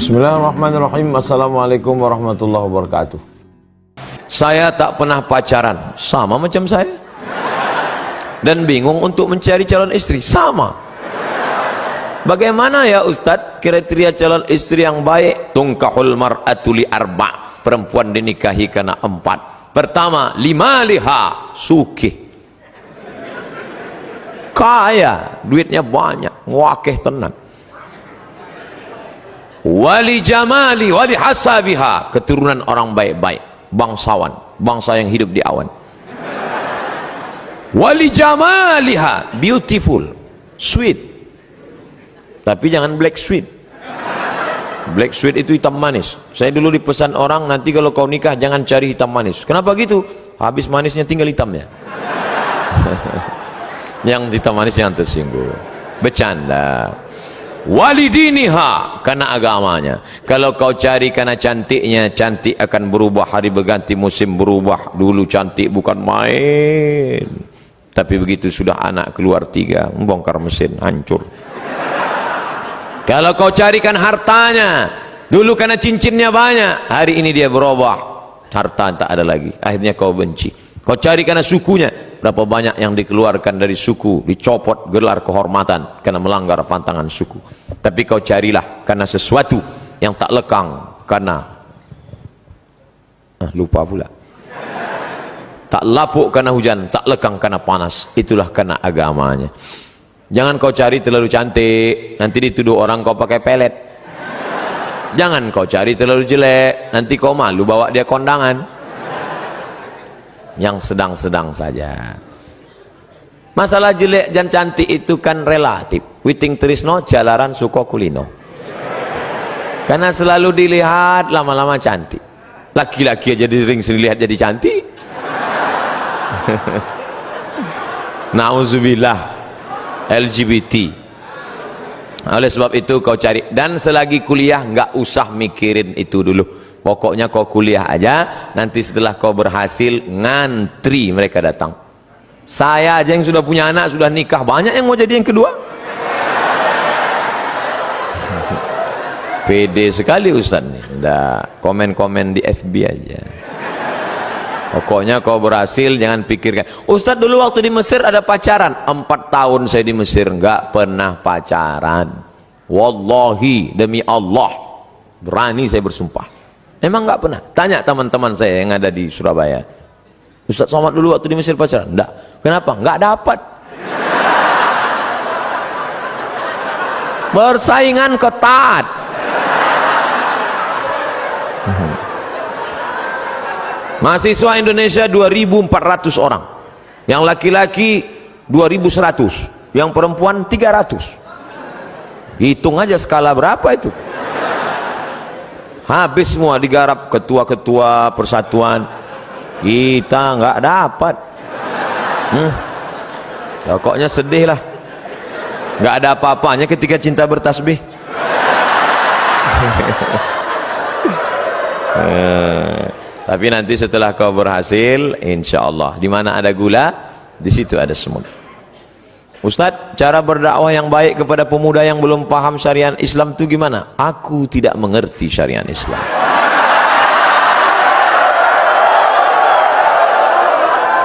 Bismillahirrahmanirrahim. Assalamualaikum warahmatullahi wabarakatuh. Saya tak pernah pacaran, sama macam saya. Dan bingung untuk mencari calon istri, sama. Bagaimana ya Ustadz kriteria calon istri yang baik? Tungkahul mar'atu li arba', perempuan dinikahi karena 4. Pertama, limaliha, sukih, kaya, duitnya banyak, wakeh tenan. Wali jamali wali hasabiha, keturunan orang baik-baik, bangsawan, bangsa yang hidup di awan. Wali jamaliha, beautiful, sweet, tapi jangan black sweet. Black sweet itu hitam manis. Saya dulu dipesan orang, nanti kalau kau nikah jangan cari hitam manis. Kenapa gitu? Habis manisnya tinggal hitamnya. Yang hitam manis jangan tersinggung, bercanda. Walidiniha, karena agamanya. Kalau kau cari karena cantiknya, cantik akan berubah, hari berganti musim berubah. Dulu cantik bukan main, tapi begitu sudah anak keluar 3, membongkar mesin, hancur. Kalau kau carikan hartanya, dulu karena cincinnya banyak, hari ini dia berubah, harta tak ada lagi, akhirnya kau benci. Kau cari karena sukunya, berapa banyak yang dikeluarkan dari suku, dicopot gelar kehormatan karena melanggar pantangan suku. Tapi kau carilah karena sesuatu yang tak lekang, karena lupa pula, tak lapuk karena hujan, tak lekang karena panas, itulah karena agamanya. Jangan kau cari terlalu cantik, nanti dituduh orang kau pakai pelet. Jangan kau cari terlalu jelek, nanti kau malu bawa dia kondangan. Yang sedang-sedang saja. Masalah jelek dan cantik itu kan relatif. Witing trisno jalaran suko kulino. Karena selalu dilihat lama-lama cantik. Laki-laki aja sering lihat jadi cantik. Nauzubillah, LGBT. Oleh sebab itu kau cari, dan selagi kuliah nggak usah mikirin itu dulu. Pokoknya kau kuliah aja, nanti setelah kau berhasil ngantri mereka datang. Saya aja yang sudah punya anak, sudah nikah, banyak yang mau jadi yang kedua. Pede sekali Ustaz nih. Nggak, komen-komen di FB aja. Pokoknya kau berhasil, jangan pikirkan. Ustaz dulu waktu di Mesir ada pacaran. 4 tahun saya di Mesir nggak pernah pacaran. Wallahi, demi Allah, berani saya bersumpah. Emang nggak pernah? Tanya teman-teman saya yang ada di Surabaya. Ustaz Somad dulu waktu di Mesir pacaran? Enggak. Kenapa? Nggak dapat. Persaingan ketat. Mahasiswa Indonesia 2.400 orang. Yang laki-laki 2.100. Yang perempuan 300. Hitung aja skala berapa itu. Habis semua digarap ketua-ketua persatuan, kita nggak dapat. Pokoknya sedih lah, nggak ada apa-apanya ketika cinta bertasbih. Tapi nanti setelah kau berhasil, insya Allah, di mana ada gula, di situ ada semut. Ustadz, cara berdakwah yang baik kepada pemuda yang belum paham syariat Islam itu gimana? Aku tidak mengerti syariat Islam.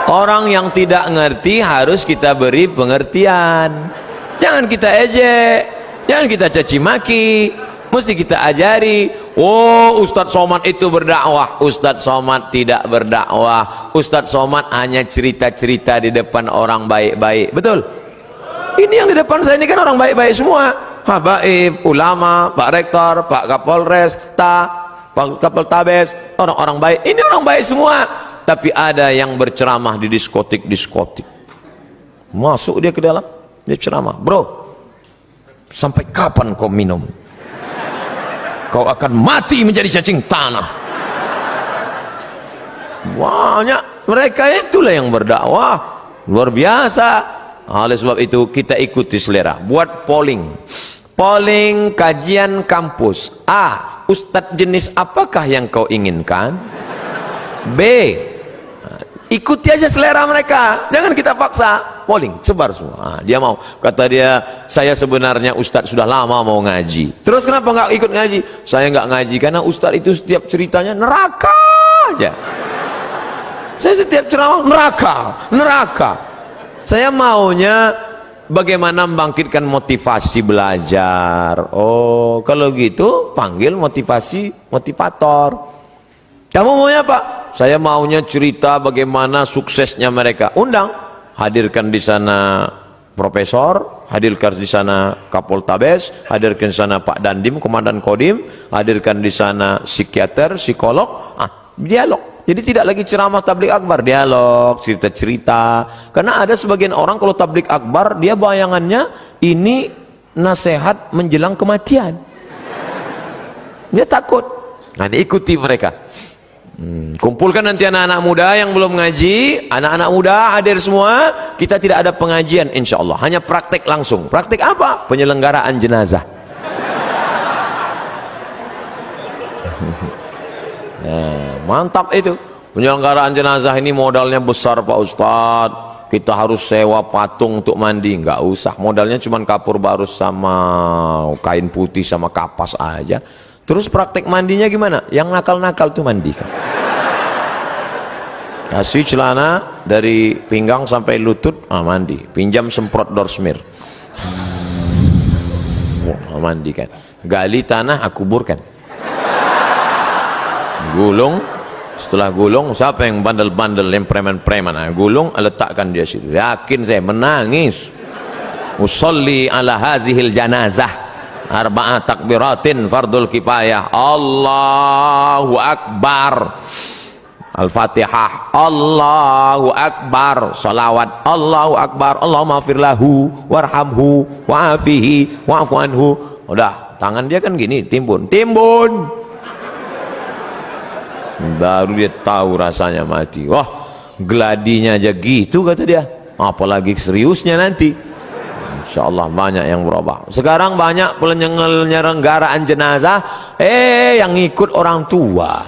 Orang yang tidak ngerti harus kita beri pengertian. Jangan kita ejek, jangan kita caci maki, mesti kita ajari. Oh, Ustadz Somad itu berdakwah. Ustadz Somad tidak berdakwah. Ustadz Somad hanya cerita-cerita di depan orang baik-baik. Betul? Ini yang di depan saya ini kan orang baik-baik semua. Habaib, ulama, Pak Rektor, Pak Kapolres, Pak Kapoltabes, orang-orang baik. Ini orang baik semua. Tapi ada yang berceramah di diskotik-diskotik. Masuk dia ke dalam, dia ceramah. Bro, sampai kapan kau minum? Kau akan mati menjadi cacing tanah. Banyak mereka itulah yang berdakwah. Luar biasa. Oleh sebab itu kita ikuti selera. Buat polling kajian kampus. A, ustadz jenis apakah yang kau inginkan? B, ikuti aja selera mereka, jangan kita paksa. polling, sebar semua. Nah, dia mau, kata dia, saya sebenarnya Ustadz sudah lama mau ngaji. Terus kenapa nggak ikut ngaji? Saya nggak ngaji karena Ustadz itu setiap ceritanya neraka aja. Saya setiap ceramah neraka. Saya maunya bagaimana membangkitkan motivasi belajar. Oh, kalau gitu panggil motivator. Kamu maunya apa? Saya maunya cerita bagaimana suksesnya mereka. Undang, hadirkan di sana profesor, hadirkan di sana Kapoltabes, hadirkan di sana Pak Dandim, Komandan Kodim, hadirkan di sana psikiater, psikolog, dialog. Jadi tidak lagi ceramah tablik akbar, dialog, cerita-cerita. Karena ada sebagian orang kalau tablik akbar, dia bayangannya ini nasihat menjelang kematian. Dia takut. Nah, diikuti mereka. Kumpulkan nanti anak-anak muda yang belum ngaji, anak-anak muda hadir semua. Kita tidak ada pengajian insya Allah, hanya praktek langsung. Praktek apa? Penyelenggaraan jenazah. Nah, mantap itu. Penyelenggaraan jenazah ini modalnya besar Pak Ustadz. Kita harus sewa patung untuk mandi. Nggak usah, modalnya cuma kapur barus sama kain putih sama kapas aja. Terus praktek mandinya gimana? Yang nakal-nakal tuh mandikan. Kasih celana dari pinggang sampai lutut, mandi. Pinjam semprot dorsmir, mandikan. Gali tanah, aku kuburkan. Gulung, setelah gulung, siapa yang bandel-bandel, yang preman-preman, gulung, letakkan dia situ. Yakin saya, menangis. Usolli ala hazihil janazah arba'ah takbiratin fardul kifayah. Allahu Akbar, Al-Fatihah, Allahu Akbar, salawat, Allahu Akbar, Allahumma firlahu warhamhu wa'afihi wa'afu anhu. Udah, tangan dia kan gini, timbun, baru dia tahu rasanya mati. Wah, gladinya aja gitu kata dia, apalagi seriusnya nanti. Insya Allah banyak yang berubah. Sekarang banyak penyelenggaraan jenazah, yang ikut orang tua.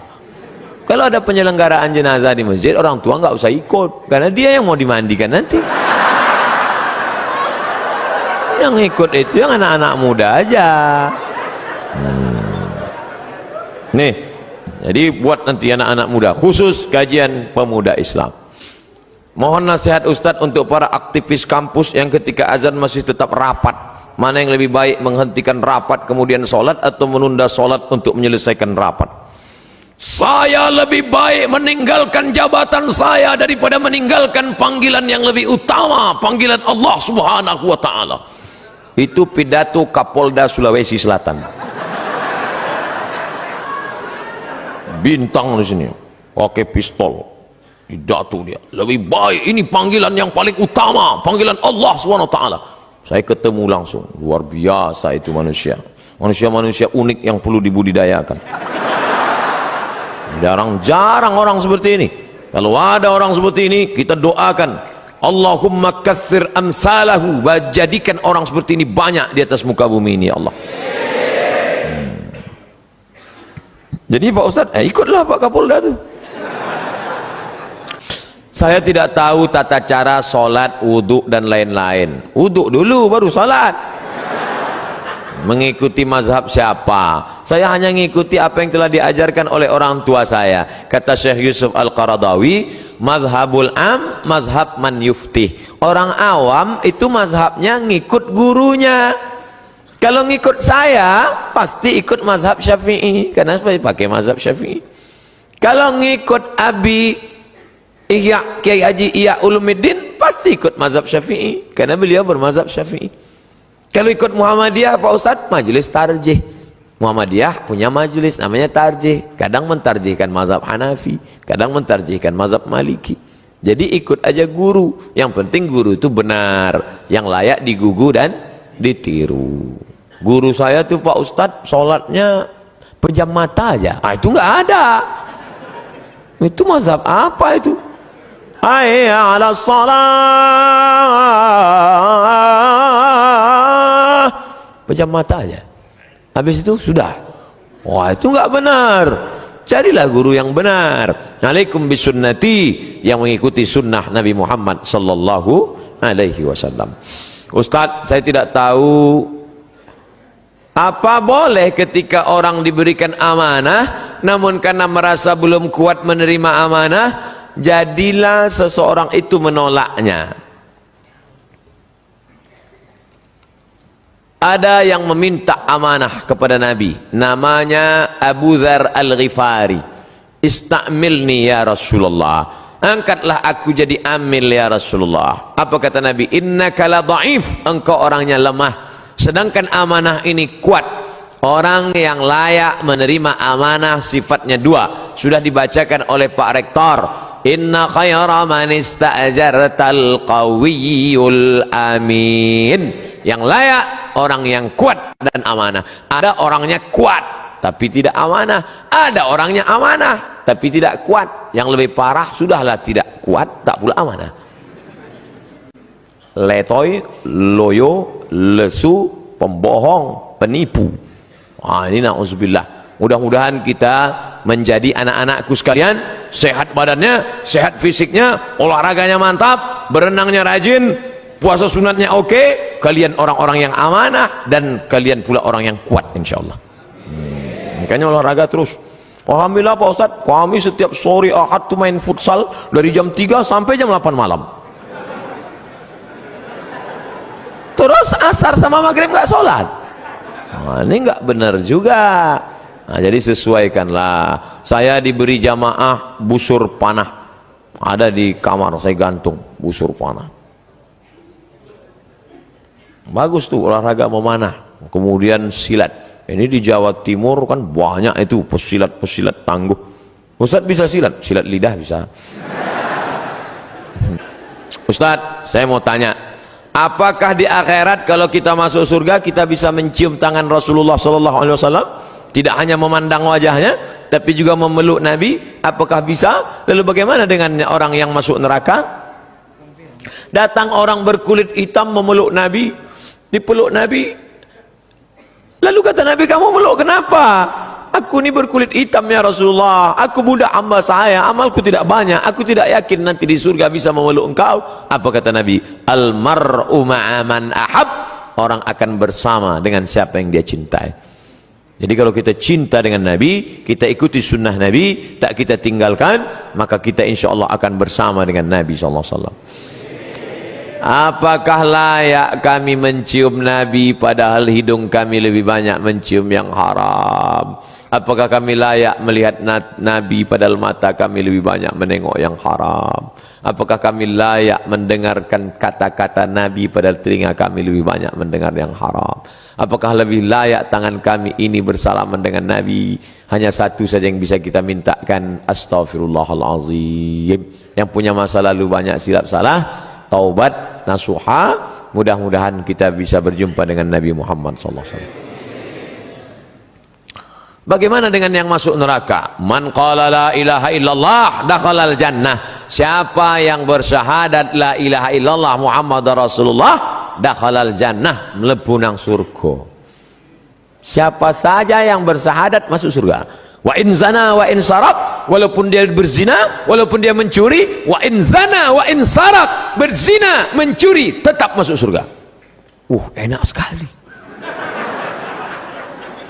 Kalau ada penyelenggaraan jenazah di masjid, orang tua nggak usah ikut, karena dia yang mau dimandikan nanti. Yang ikut itu yang anak-anak muda aja. Nih, jadi buat nanti anak-anak muda, khusus kajian pemuda Islam. Mohon nasihat Ustadz untuk para aktivis kampus yang ketika azan masih tetap rapat. Mana yang lebih baik, menghentikan rapat kemudian sholat atau menunda sholat untuk menyelesaikan rapat? Saya lebih baik meninggalkan jabatan saya daripada meninggalkan panggilan yang lebih utama, panggilan Allah Subhanahu wa Ta'ala. Itu pidato Kapolda Sulawesi Selatan. Bintang di sini, pakai pistol. Pidato dia, lebih baik, ini panggilan yang paling utama, panggilan Allah SWT. Saya ketemu langsung, luar biasa itu manusia unik yang perlu dibudidayakan. Jarang-jarang orang seperti ini. Kalau ada orang seperti ini, kita doakan, Allahumma katsir amsalahu, jadikan orang seperti ini banyak di atas muka bumi ini, ya Allah. Jadi Pak Ustadz, ikutlah Pak Kapolda tuh. Saya tidak tahu tata cara sholat, wudhu dan lain-lain. Wudhu dulu baru sholat. Mengikuti mazhab siapa? Saya hanya mengikuti apa yang telah diajarkan oleh orang tua saya. Kata Syekh Yusuf Al-Qaradawi, mazhabul am, mazhab man yuftih. Orang awam itu mazhabnya ngikut gurunya. Kalau ngikut saya, pasti ikut mazhab Syafi'i, karena saya pakai mazhab Syafi'i. Kalau ngikut Abi Kiai Haji Ihya Ulumuddin, pasti ikut mazhab Syafi'i, karena beliau bermazhab Syafi'i. Kalau ikut Muhammadiyah Pak Ustadz, majelis tarjih. Muhammadiyah punya majelis namanya tarjih, kadang mentarjihkan mazhab Hanafi, kadang mentarjihkan mazhab Maliki. Jadi ikut aja guru, yang penting guru itu benar, yang layak digugu dan ditiru. Guru saya tuh Pak Ustadz sholatnya pejam mata aja, itu nggak ada. Itu mazhab apa itu? Hayya 'alas shalah, pejam mata aja, habis itu sudah. Wah, itu nggak benar. Carilah guru yang benar. Alaikum bisunnati, yang mengikuti sunnah Nabi Muhammad sallallahu alaihi wasallam. Ustaz, saya tidak tahu apa boleh ketika orang diberikan amanah namun karena merasa belum kuat menerima amanah, jadilah seseorang itu menolaknya. Ada yang meminta amanah kepada Nabi, namanya Abu Dzar Al-Ghifari. Istamilni ya Rasulullah, angkatlah aku jadi amil ya Rasulullah. Apa kata Nabi? Innaka la dhaif, engkau orangnya lemah, sedangkan amanah ini kuat. Orang yang layak menerima amanah sifatnya dua, sudah dibacakan oleh Pak Rektor. Inna khaira man ista'jartal qawiyul amin. Yang layak orang yang kuat dan amanah. Ada orangnya kuat tapi tidak amanah, ada orangnya amanah tapi tidak kuat. Yang lebih parah, sudahlah tidak kuat tak pula amanah. Letoy, loyo, lesu, pembohong, penipu. Ini na'udzubillah. Mudah-mudahan kita menjadi anak-anakku sekalian, sehat badannya, sehat fisiknya, olahraganya mantap, berenangnya rajin, puasa sunatnya oke. Kalian orang-orang yang amanah dan kalian pula orang yang kuat insyaallah. Makanya olahraga terus. Alhamdulillah Pak Ustadz, kami setiap sore Ahad tuh main futsal dari jam 3 sampai jam 8 malam. Terus asar sama maghrib nggak sholat. Ini nggak benar juga. Jadi sesuaikanlah. Saya diberi jamaah busur panah, ada di kamar saya gantung busur panah. Bagus tuh olahraga memanah. Kemudian silat. Ini di Jawa Timur kan banyak itu pesilat-pesilat tangguh. Ustadz bisa silat? Silat lidah bisa. Ustadz, saya mau tanya, apakah di akhirat kalau kita masuk surga kita bisa mencium tangan Rasulullah SAW? Tidak hanya memandang wajahnya, tapi juga memeluk Nabi. Apakah bisa? Lalu bagaimana dengan orang yang masuk neraka? Datang orang berkulit hitam memeluk Nabi, dipeluk Nabi. Lalu kata Nabi, kamu meluk kenapa? Aku ini berkulit hitam ya Rasulullah, aku budak hamba saya, amalku tidak banyak, aku tidak yakin nanti di surga bisa memeluk engkau. Apa kata Nabi? Al-mar'u ma'aman ahab, orang akan bersama dengan siapa yang dia cintai. Jadi kalau kita cinta dengan Nabi, kita ikuti sunnah Nabi, tak kita tinggalkan, maka kita insya Allah akan bersama dengan Nabi SAW. Apakah layak kami mencium Nabi padahal hidung kami lebih banyak mencium yang haram? Apakah kami layak melihat Nabi padahal mata kami lebih banyak menengok yang haram? Apakah kami layak mendengarkan kata-kata Nabi padahal telinga kami lebih banyak mendengar yang haram? Apakah lebih layak tangan kami ini bersalaman dengan Nabi? Hanya satu saja yang bisa kita mintakan, astaghfirullahalazim. Yang punya masa lalu banyak silap salah, taubat nasuha, mudah-mudahan kita bisa berjumpa dengan Nabi Muhammad SAW. Bagaimana dengan yang masuk neraka? Man qala la ilaha illallah dakhalal jannah. Siapa yang bersyahadat la ilaha illallah Muhammad Rasulullah, dakhalal jannah, mlebu nang surga. Siapa saja yang bersyahadat masuk surga. Wa in zana wa in sarak, walaupun dia berzina, walaupun dia mencuri, wa in zana wa in sarak, berzina, mencuri, tetap masuk surga. Enak sekali.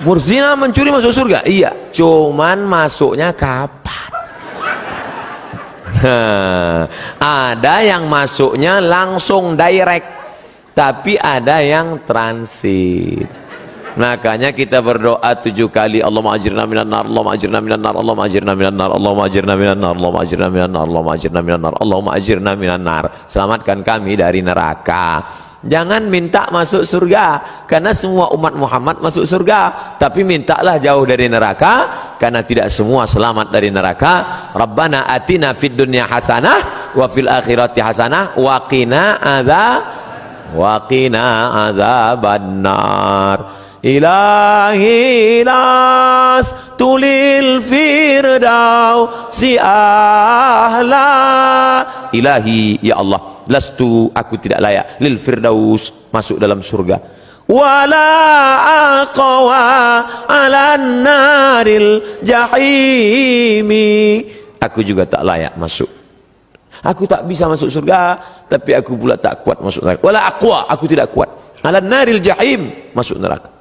Berzina, mencuri masuk surga? Iya, cuman masuknya kapan? Ada yang masuknya langsung direct, tapi ada yang transit. Makanya kita berdoa 7 kali, Allahumma ajirna minan nar, Allahumma ajirna minan nar, Allahumma ajirna minan nar, Allahumma ajirna minan nar, Allahumma ajirna minan nar, Allahumma ajirna minan nar, Allahumma ajirna minan nar. Selamatkan kami dari neraka. Jangan minta masuk surga, karena semua umat Muhammad masuk surga, tapi mintalah jauh dari neraka, karena tidak semua selamat dari neraka. Rabbana atina fid dunya hasanah wa fil akhirati hasanah wa qina adzabannar. Ilahi las tulil firdausi ahla. Ilahi, ya Allah, lastu, aku tidak layak, lil firdaus, masuk dalam surga. Wala aqwa ala naril jahimi, aku juga tak layak masuk Aku tak bisa masuk surga, tapi aku pula tak kuat masuk neraka. Wala aqwa, aku tidak kuat. Ala naril jahim, masuk neraka.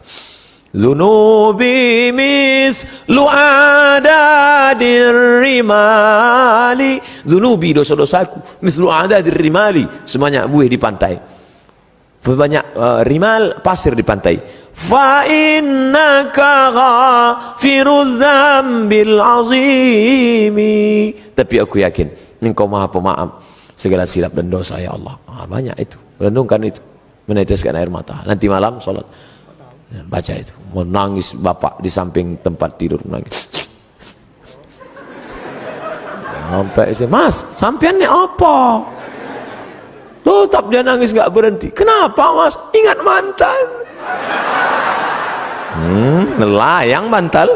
Zunubi mislu adadir rimali. Zunubi, dosa-dosaku, mislu adadir rimali, sebanyak buih di pantai. Banyak rimal, pasir di pantai. Fa innaka ghafirudz dzambil azimi. Tapi aku yakin Engkau Maha Pemaaf segala silap dan dosa, ya Allah. Banyak itu, renungkan itu, meneteskan air mata. Nanti malam sholat, baca itu. Menangis bapak di samping tempat tidur, menangis. Sampai Mas, sampean ini apa? Tetap dia nangis gak berhenti. Kenapa Mas? Ingat mantan. Melayang bantal.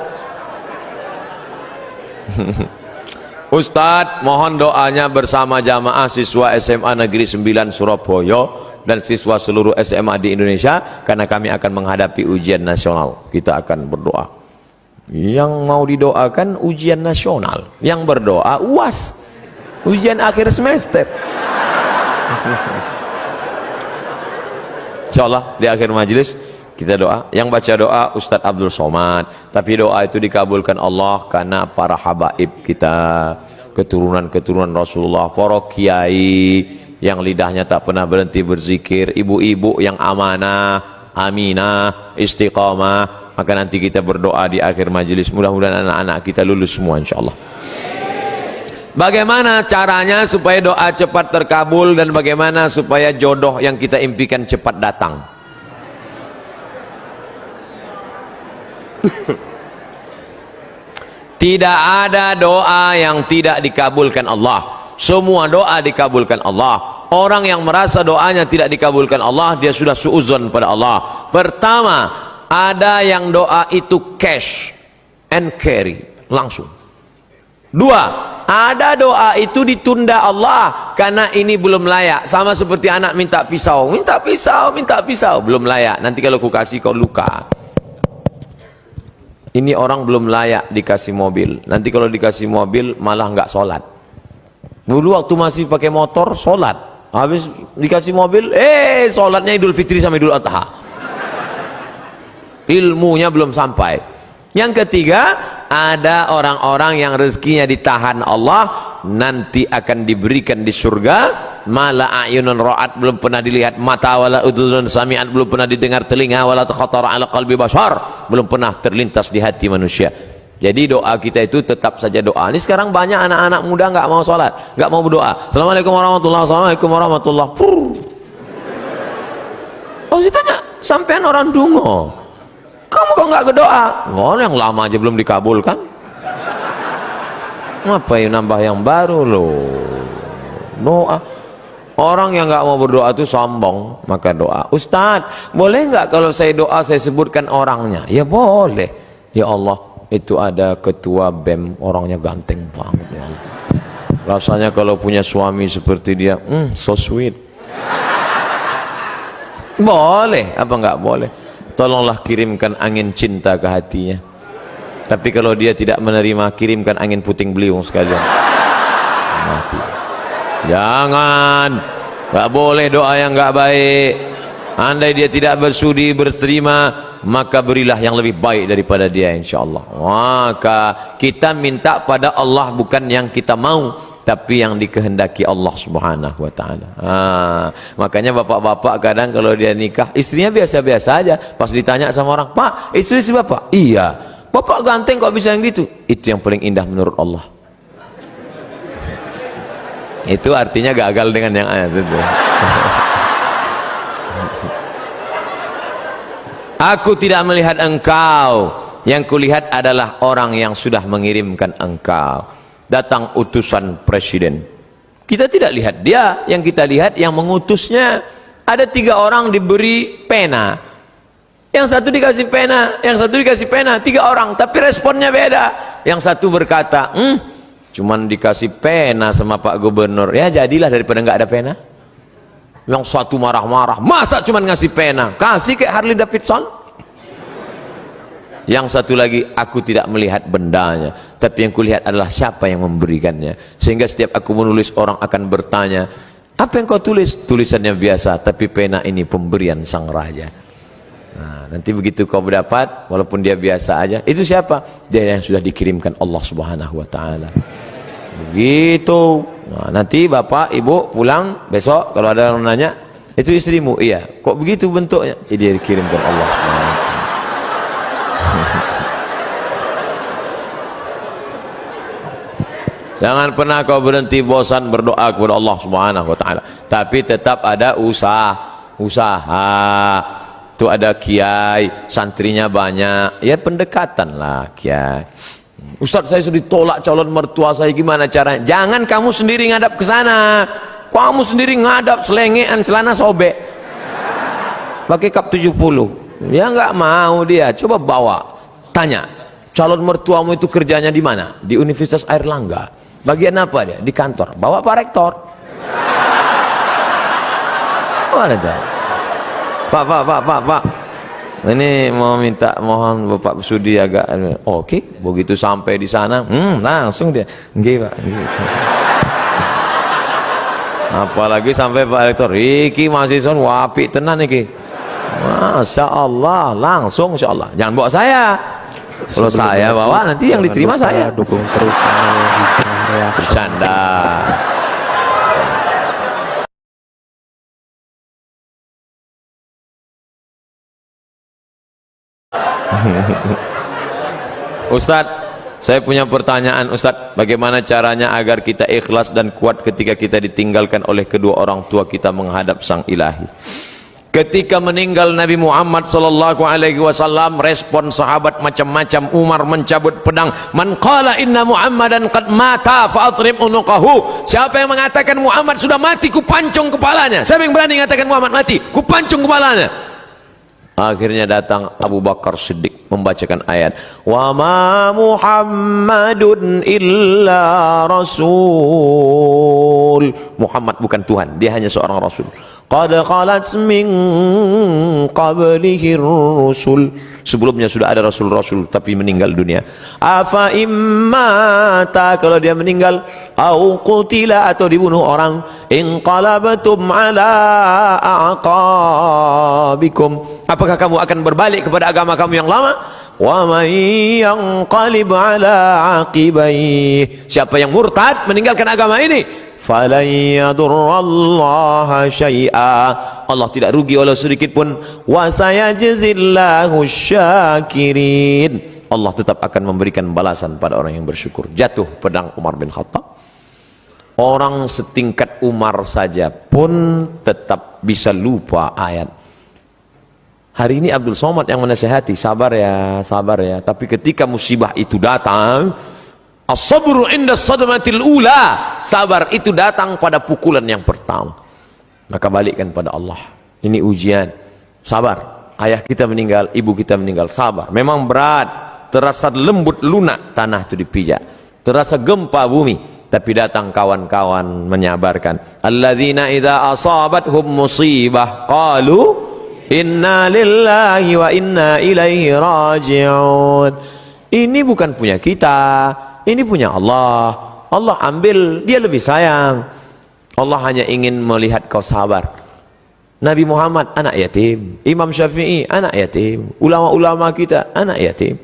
Ustadz, mohon doanya bersama jamaah siswa SMA Negeri 9 Surabaya dan siswa seluruh SMA di Indonesia, karena kami akan menghadapi ujian nasional. Kita akan berdoa. Yang mau didoakan ujian nasional, yang berdoa UAS, ujian akhir semester. Insyaallah di akhir majelis kita doa. Yang baca doa Ustadz Abdul Somad, tapi doa itu dikabulkan Allah karena para habaib kita, keturunan-keturunan Rasulullah, para kiai yang lidahnya tak pernah berhenti berzikir, ibu-ibu yang amanah, aminah, istiqamah. Maka nanti kita berdoa di akhir majelis, mudah-mudahan anak-anak kita lulus semua insyaallah. Bagaimana caranya supaya doa cepat terkabul, dan bagaimana supaya jodoh yang kita impikan cepat datang? Tidak ada doa yang tidak dikabulkan Allah. Semua doa dikabulkan Allah. Orang yang merasa doanya tidak dikabulkan Allah, dia sudah suudzon pada Allah. Pertama, ada yang doa itu cash and carry, langsung. Dua, ada doa itu ditunda Allah karena ini belum layak. Sama seperti anak minta pisau, minta pisau, minta pisau, belum layak. Nanti kalau ku kasih kau luka. Ini orang belum layak dikasih mobil. Nanti kalau dikasih mobil malah nggak sholat. Dulu waktu masih pakai motor sholat, habis dikasih mobil, sholatnya Idul Fitri sama Idul Adha. Ilmunya belum sampai. Yang ketiga, ada orang-orang yang rezekinya ditahan Allah, nanti akan diberikan di surga. Mala ayunun ra'at, belum pernah dilihat mata, wala udhunun sami'at, belum pernah didengar telinga, wala takhatara ala qalbi bashar, belum pernah terlintas di hati manusia. Jadi doa kita itu tetap saja doa. Ini sekarang banyak anak-anak muda nggak mau sholat, nggak mau berdoa. Assalamualaikum warahmatullahi wabarakatuh. Assalamualaikum warahmatullahi wabarakatuh. Oh, saya tanya, sampean orang dungo, kamu kok nggak berdoa? Oh, yang lama aja belum dikabulkan. Ngapain nambah yang baru loh? Doa. Orang yang nggak mau berdoa itu sombong, maka doa. Ustadz, boleh nggak kalau saya doa saya sebutkan orangnya? Ya boleh. Ya Allah, itu ada ketua BEM, orangnya ganteng banget ya Allah. Rasanya kalau punya suami seperti dia, so sweet. Boleh, apa nggak boleh? Tolonglah kirimkan angin cinta ke hatinya. Tapi kalau dia tidak menerima, kirimkan angin puting beliung sekalian. Mati. Jangan, nggak boleh doa yang nggak baik. Andai dia tidak bersudi berterima, maka berilah yang lebih baik daripada dia insyaallah. Maka kita minta pada Allah bukan yang kita mau, tapi yang dikehendaki Allah subhanahu wa ta'ala. Makanya bapak-bapak kadang kalau dia nikah, istrinya biasa-biasa aja. Pas ditanya sama orang, Pak, istri si bapak? Iya. Bapak ganteng kok bisa yang gitu? Itu yang paling indah menurut Allah. Itu artinya gagal dengan yang ayat itu. Aku tidak melihat engkau, yang kulihat adalah orang yang sudah mengirimkan engkau. Datang utusan presiden, kita tidak lihat dia, yang kita lihat yang mengutusnya. Ada 3 orang diberi pena, yang satu dikasih pena, yang satu dikasih pena, 3 orang, tapi responnya beda. Yang satu berkata, cuman dikasih pena sama Pak Gubernur, ya jadilah daripada nggak ada pena. Yang satu marah-marah, masa cuman ngasih pena, kasih kayak Harley Davidson. Yang satu lagi, aku tidak melihat bendanya, tapi yang kulihat adalah siapa yang memberikannya. Sehingga setiap aku menulis, orang akan bertanya, apa yang kau tulis? Tulisannya biasa, tapi pena ini pemberian sang raja. Nah, nanti begitu kau berdapat, walaupun dia biasa aja, itu siapa? Dia yang sudah dikirimkan Allah Subhanahu wa Ta'ala. Begitu. Nah, nanti bapak ibu pulang besok, kalau ada yang nanya, itu istrimu? Iya. Kok begitu bentuknya? Dia dikirimkan Allah Subhanahu wa Ta'ala. Jangan pernah kau berhenti bosan berdoa kepada Allah Subhanahu wa Ta'ala, tapi tetap ada usaha. Itu ada kiai, santrinya banyak, ya pendekatan lah kiai. Ustaz, saya sudah ditolak calon mertua saya, gimana caranya? Jangan kamu sendiri ngadap ke sana. Kamu sendiri ngadap selengean celana sobek pakai kap 70. Ya nggak mau dia. Coba bawa, tanya, calon mertuamu itu kerjanya di mana? Di Universitas Airlangga. Bagian apa dia? Di kantor. Bawa Pak Rektor. Mana dah? Pak. Ini mau minta, mohon Bapak Sudi agak. Oke, begitu sampai di sana, langsung dia. Nggih, Pak. Nggih. Apalagi sampai Pak Rektor, iki mahasiswa wapi tenan iki. Masya Allah, langsung Insya Allah. Jangan bawa saya. Kalau saya bawa, nanti yang diterima saya. Dukung terus channel Hijrah. Bercanda. Ustadz, saya punya pertanyaan Ustadz, bagaimana caranya agar kita ikhlas dan kuat ketika kita ditinggalkan oleh kedua orang tua kita menghadap Sang Ilahi? Ketika meninggal Nabi Muhammad sallallahu alaihi wasallam, respon sahabat macam-macam. Umar mencabut pedang, man qala inna Muhammadan qad mata fa atrib unuqahu. Siapa yang mengatakan Muhammad sudah mati, ku pancung kepalanya. Siapa yang berani mengatakan Muhammad mati, ku pancung kepalanya. Akhirnya datang Abu Bakar Siddiq membacakan ayat, wa ma Muhammadun illa rasul. Muhammad bukan Tuhan, dia hanya seorang rasul. Qad khalat min qablihi rusul. Sebelumnya sudah ada rasul-rasul tapi meninggal dunia. Afa immata, kalau dia meninggal, au qutila, atau dibunuh orang, inqalabatum ala aqabikum, apakah kamu akan berbalik kepada agama kamu yang lama? Wa may yanqalib ala aqibaihi, siapa yang murtad meninggalkan agama ini, falan yadurrallaha syai'a, Allah tidak rugi oleh sedikit pun. Wa sayajzillahu syakirin, Allah tetap akan memberikan balasan pada orang yang bersyukur. Jatuh pedang Umar bin Khattab. Orang setingkat Umar saja pun tetap bisa lupa ayat. Hari ini Abdul Somad yang menasihati, sabar ya, tapi ketika musibah itu datang, as-sabru inda sadmatil ula, sabar itu datang pada pukulan yang pertama, maka balikkan pada Allah. Ini ujian, sabar. Ayah kita meninggal, ibu kita meninggal, sabar. Memang berat, terasa lembut lunak tanah itu dipijak, terasa gempa bumi, tapi datang kawan-kawan menyabarkan. Alladzina idza asabathum musibah qalu inna lillahi wa inna ilaihi raji'un. Ini bukan punya kita, ini punya Allah. Allah ambil, dia lebih sayang. Allah hanya ingin melihat kau sabar. Nabi Muhammad anak yatim, Imam Syafi'i anak yatim, ulama-ulama kita anak yatim.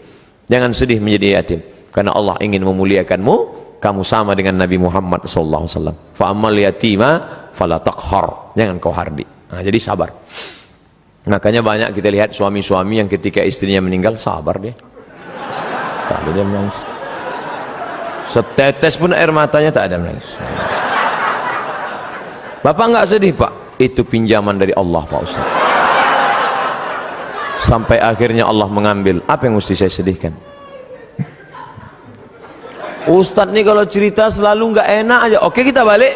Jangan sedih menjadi yatim, karena Allah ingin memuliakanmu. Kamu sama dengan Nabi Muhammad sallallahu alaihi wasallam. Fa ammal yatima fala taqhar, jangan kau hardi. Nah, jadi sabar. Makanya banyak kita lihat suami-suami yang ketika istrinya meninggal sabar dia. Tak ada dia menangis. Setetes pun air matanya tak ada menangis. Bapak enggak sedih, Pak? Itu pinjaman dari Allah, Pak Ustaz. Sampai akhirnya Allah mengambil. Apa yang mesti saya sedihkan? Ustaz nih kalau cerita selalu enggak enak aja. Oke, kita balik.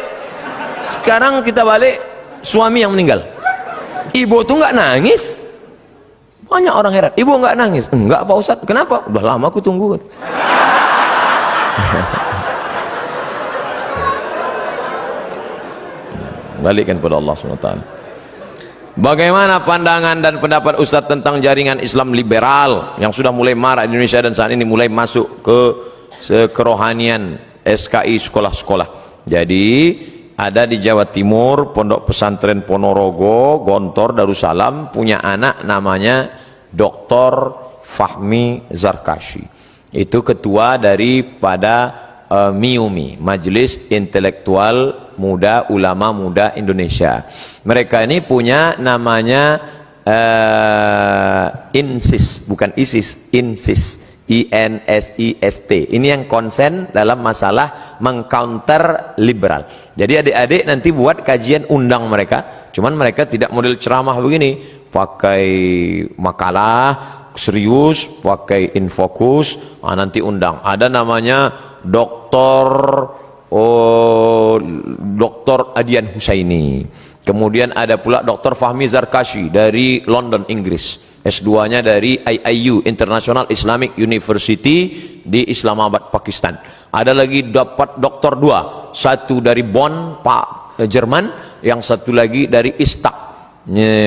Sekarang kita balik, suami yang meninggal. Ibu tuh enggak nangis. Banyak orang heran, ibu enggak nangis. Enggak, Pak Ustaz. Kenapa? Udah lama aku tunggu. Balikkan pada Allah SWT. Bagaimana pandangan dan pendapat Ustadz tentang jaringan Islam liberal yang sudah mulai marak di Indonesia dan saat ini mulai masuk ke sekerohanian, SKI sekolah-sekolah. Jadi ada di Jawa Timur Pondok Pesantren Ponorogo, Gontor Darussalam punya anak namanya Dr. Fahmi Zarkashi. Itu ketua daripada MIUMI, Majelis Intelektual Muda Ulama Muda Indonesia. Mereka ini punya namanya INSIS, bukan ISIS, INSIS, INSIST. Ini yang konsen dalam masalah mengcounter liberal. Jadi adik-adik nanti buat kajian, undang mereka. Cuman mereka tidak model ceramah begini, pakai makalah serius, pakai infokus. Nanti undang. Ada namanya Dr. Adian Husaini. Kemudian ada pula Dr. Fahmi Zarkashi dari London, Inggris. S2-nya dari IIU, International Islamic University di Islamabad, Pakistan. Ada lagi dapat doktor 2, satu dari Bonn, Jerman, yang satu lagi dari Istak,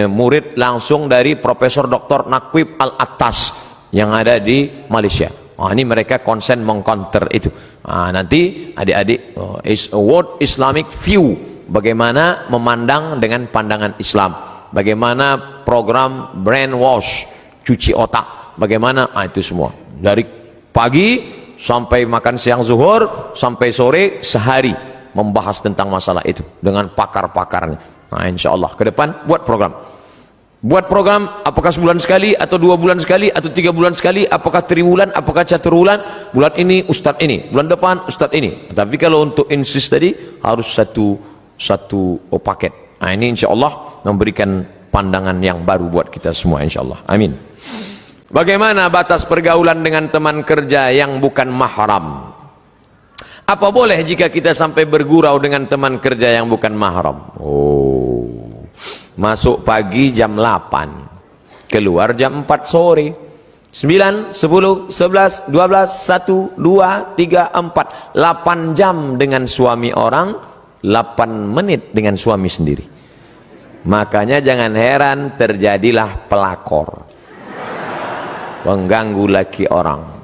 murid langsung dari Profesor Dr. Naqib Al-Attas yang ada di Malaysia. Ini mereka konsen mengcounter itu. Nanti adik-adik is a world Islamic view, bagaimana memandang dengan pandangan Islam, bagaimana program brainwash, cuci otak, bagaimana itu semua dari pagi sampai makan siang zuhur sampai sore sehari membahas tentang masalah itu dengan pakar-pakarnya. Insyaallah ke depan buat program, apakah sebulan sekali atau 2 bulan sekali atau 3 bulan sekali, apakah triwulan, apakah caturwulan, bulan ini ustadz ini, bulan depan ustadz ini. Tapi kalau untuk insist tadi harus satu paket. Ini insyaallah memberikan pandangan yang baru buat kita semua insyaallah. Amin. Bagaimana batas pergaulan dengan teman kerja yang bukan mahram? Apa boleh jika kita sampai bergurau dengan teman kerja yang bukan mahram? Masuk pagi jam 8, keluar jam 4 sore, 9, 10, 11, 12, 1, 2, 3, 4, 8 jam dengan suami orang, 8 menit dengan suami sendiri. Makanya jangan heran terjadilah pelakor, pengganggu laki orang.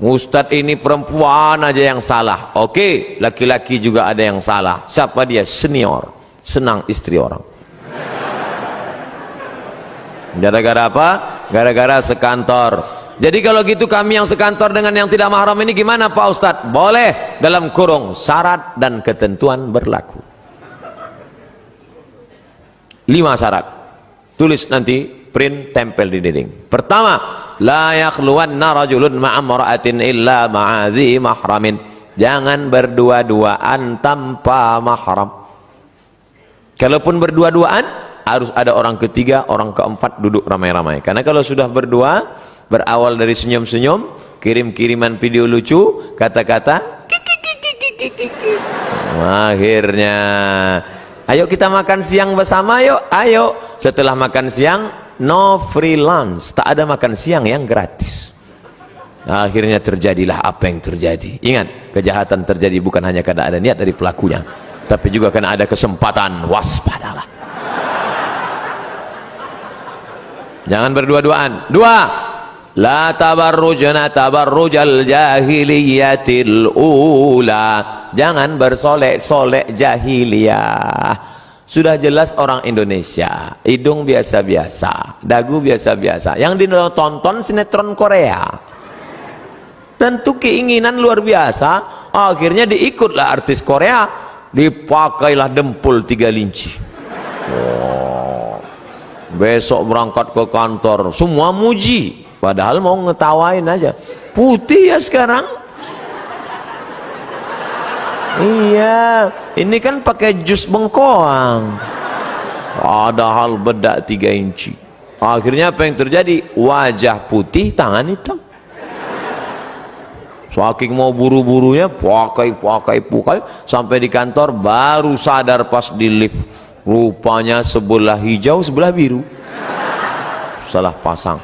Ustadz ini perempuan aja yang salah. Oke, laki-laki juga ada yang salah. Siapa dia? Senior, senang istri orang. Gara-gara apa? Gara-gara sekantor. Jadi kalau gitu kami yang sekantor dengan yang tidak mahram ini gimana Pak Ustadz? Boleh, dalam kurung syarat dan ketentuan berlaku. 5 syarat. Tulis nanti, print, tempel di dinding. Pertama, la yakhluwanna rajulun ma'amra'atin illa ma'azi mahramin. Jangan berdua-duaan tanpa mahram. Kalaupun berdua-duaan harus ada orang ketiga, orang keempat duduk ramai-ramai. Karena kalau sudah berdua, berawal dari senyum-senyum, kirim-kiriman video lucu, kata-kata, akhirnya, ayo kita makan siang bersama yuk, ayo. Setelah makan siang, no free lunch, tak ada makan siang yang gratis. Akhirnya terjadilah apa yang terjadi. Ingat, kejahatan terjadi bukan hanya karena ada niat dari pelakunya, tapi juga karena ada kesempatan. Waspadalah. Jangan berdua-duaan. 2, la tabarrujna tabarrujal jahiliyatil ula. Jangan bersolek-solek jahiliyah. Sudah jelas orang Indonesia, hidung biasa-biasa, dagu biasa-biasa. Yang ditonton sinetron Korea. Tentu keinginan luar biasa, akhirnya diikutlah artis Korea, dipakailah dempul 3 linci. Besok berangkat ke kantor, semua muji, padahal mau ngetawain aja. Putih ya sekarang. Iya, ini kan pakai jus bengkoang, padahal bedak 3 inci. Akhirnya apa yang terjadi? Wajah putih, tangan hitam. Saking mau buru-burunya, pakai sampai di kantor baru sadar pas di lift. Rupanya sebelah hijau, sebelah biru. Salah pasang.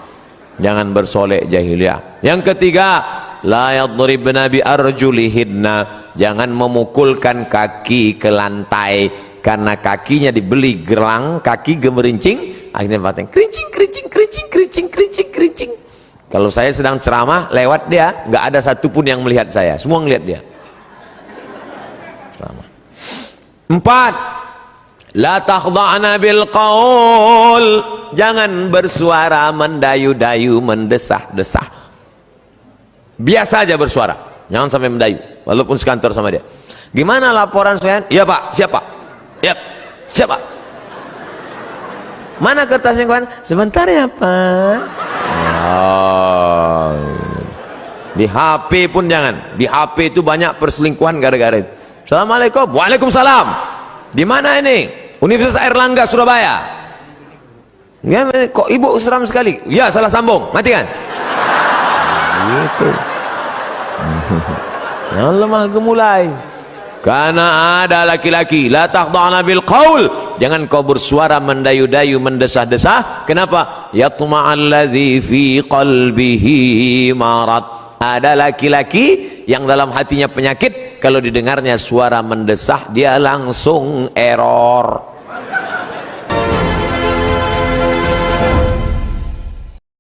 Jangan bersolek jahiliyah. Yang ketiga, la yadribna bi arjulihinna. Jangan memukulkan kaki ke lantai karena kakinya dibeli gelang, kaki gemerincing, akhirnya batang kerincing. Kalau saya sedang ceramah, lewat dia, nggak ada satupun yang melihat saya, semua ngelihat dia. Ceramah. 4. La takhda'na bil qaul. Jangan bersuara mendayu-dayu, mendesah-desah. Biasa aja bersuara, jangan sampai mendayu, walaupun sekantor sama dia. Gimana laporan saya? Iya Pak, siapa? Yap, siapa? Mana kertasnya kawan? Sebentar ya Pak. Oh. Di HP pun jangan. Di HP itu banyak perselingkuhan gara-gara itu. Assalamualaikum. Waalaikumsalam. Di mana ini? Universitas Airlangga Surabaya. Ya, kok ibu seram sekali? Ya, salah sambung. Mati kan? Gitu. Jangan lemah gemulai. Karena ada laki-laki, la takhda'na bil qaul. Jangan kau bersuara mendayu-dayu, mendesah-desah. Kenapa? Yatma'allazi fi qalbihi marad. Ada laki-laki yang dalam hatinya penyakit, kalau didengarnya suara mendesah dia langsung error.